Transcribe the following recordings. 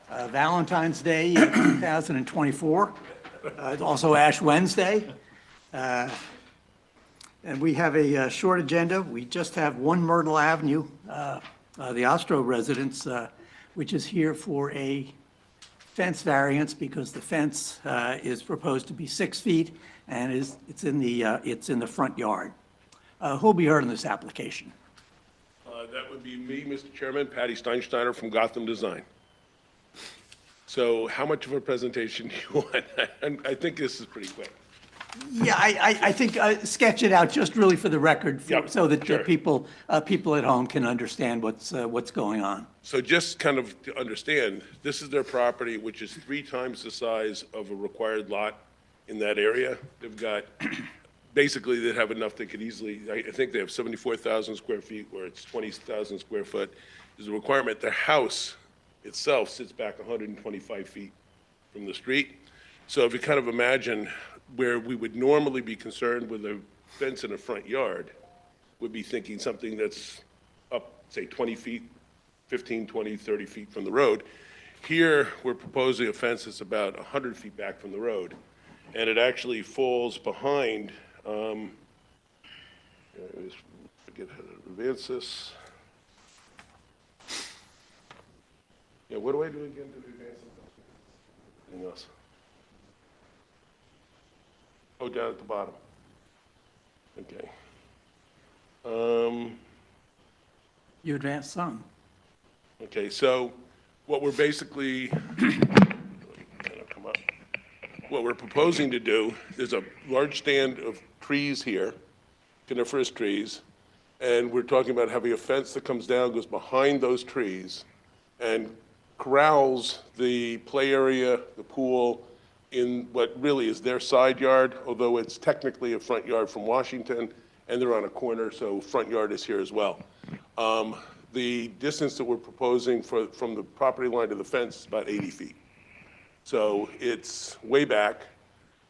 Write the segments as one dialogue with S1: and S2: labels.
S1: Valentine's Day 2024. It's also Ash Wednesday. And we have a short agenda. We just have 1 Myrtle Avenue, the Ostro residence, which is here for a fence variance because the fence is proposed to be 6 feet and it's in the front yard. Who'll be heard in this application?
S2: That would be me, Mr. Chairman, Patty Steinsteiner from Gotham Design. So how much of a presentation do you want? I think this is pretty quick.
S1: Yeah, I think sketch it out just really for the record,
S2: Yep,
S1: so that
S2: sure.
S1: people at home can understand what's going on.
S2: So just kind of to understand, this is their property, which is 3 times the size of a required lot in that area. They've got, basically, they'd have enough they could easily, I think they have 74,000 square feet where it's 20,000 square foot is a requirement. Their house itself sits back 125 feet from the street. So if you kind of imagine where we would normally be concerned with a fence in a front yard, would be thinking something that's up, say, 20 feet, 15, 20, 30 feet from the road. Here, we're proposing a fence that's about 100 feet back from the road, and it actually falls behind, forget how to advance this. Yeah, what do I do again to advance it? Anything else? Oh, down at the bottom. Okay.
S1: You advanced some.
S2: Okay, so what we're basically, kind of come up. What we're proposing to do is a large stand of trees here, coniferous trees, and we're talking about having a fence that comes down, goes behind those trees, and corrals the play area, the pool, in what really is their side yard, although it's technically a front yard from Washington, and they're on a corner, so front yard is here as well. The distance that we're proposing from the property line to the fence is about 80 feet. So it's way back.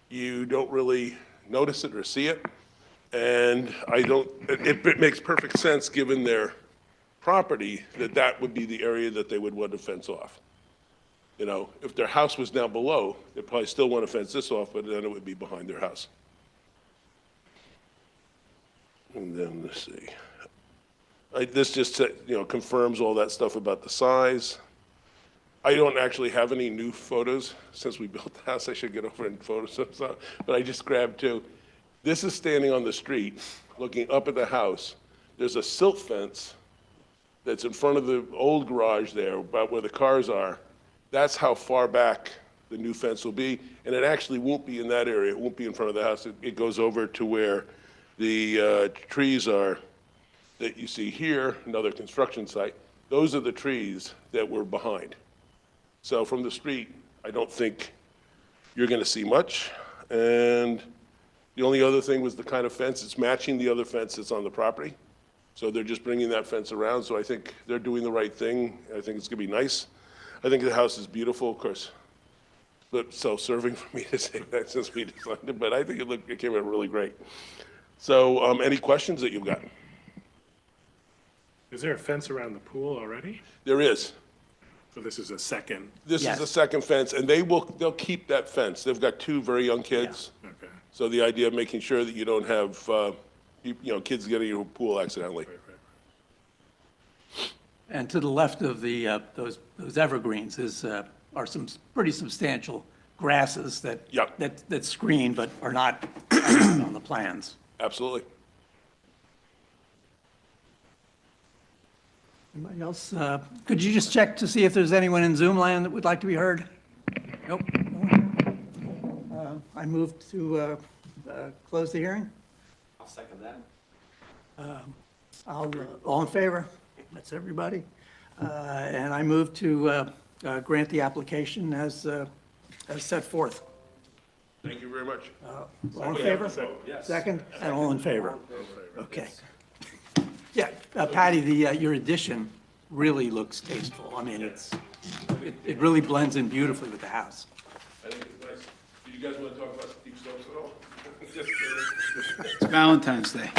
S2: You don't really notice it or see it, and it makes perfect sense given their property that would be the area that they would want to fence off. You know, if their house was down below, they'd probably still want to fence this off, but then it would be behind their house. And then, let's see. This just, confirms all that stuff about the size. I don't actually have any new photos since we built the house. I should get over and Photoshop some, but I just grabbed 2. This is standing on the street, looking up at the house. There's a silt fence that's in front of the old garage there, about where the cars are. That's how far back the new fence will be, and it actually won't be in that area. It won't be in front of the house. It goes over to where the trees are that you see here, another construction site. Those are the trees that were behind. So from the street, I don't think you're going to see much. And the only other thing was the kind of fence. It's matching the other fence that's on the property. So they're just bringing that fence around. So I think they're doing the right thing. I think it's going to be nice. I think the house is beautiful, of course, but self-serving for me to say that since we designed it, but I think it came out really great. So any questions that you've got?
S3: Is there a fence around the pool already?
S2: There is.
S3: So this is a second?
S2: This
S1: Yes.
S2: is the second fence, and they'll keep that fence. They've got 2 very young kids.
S3: Okay.
S2: So the idea of making sure that you don't have, kids getting into a pool accidentally.
S3: Right.
S1: And to the left of those evergreens are some pretty substantial grasses
S2: Yep.
S1: that screen but are not on the plans.
S2: Absolutely.
S1: Anybody else? Could you just check to see if there's anyone in Zoom land that would like to be heard? Nope. I move to close the hearing.
S4: I'll second that.
S1: All in favor? That's everybody. And I move to grant the application as set forth.
S2: Thank you very much.
S1: All in favor?
S4: Yes.
S1: Second? And all in favor? Okay. Yeah, Patty, your addition really looks tasteful. I mean, it really blends in beautifully with the house.
S2: I think it's nice. Do you guys want to talk about steep slopes at all? Just kidding.
S5: It's Valentine's Day.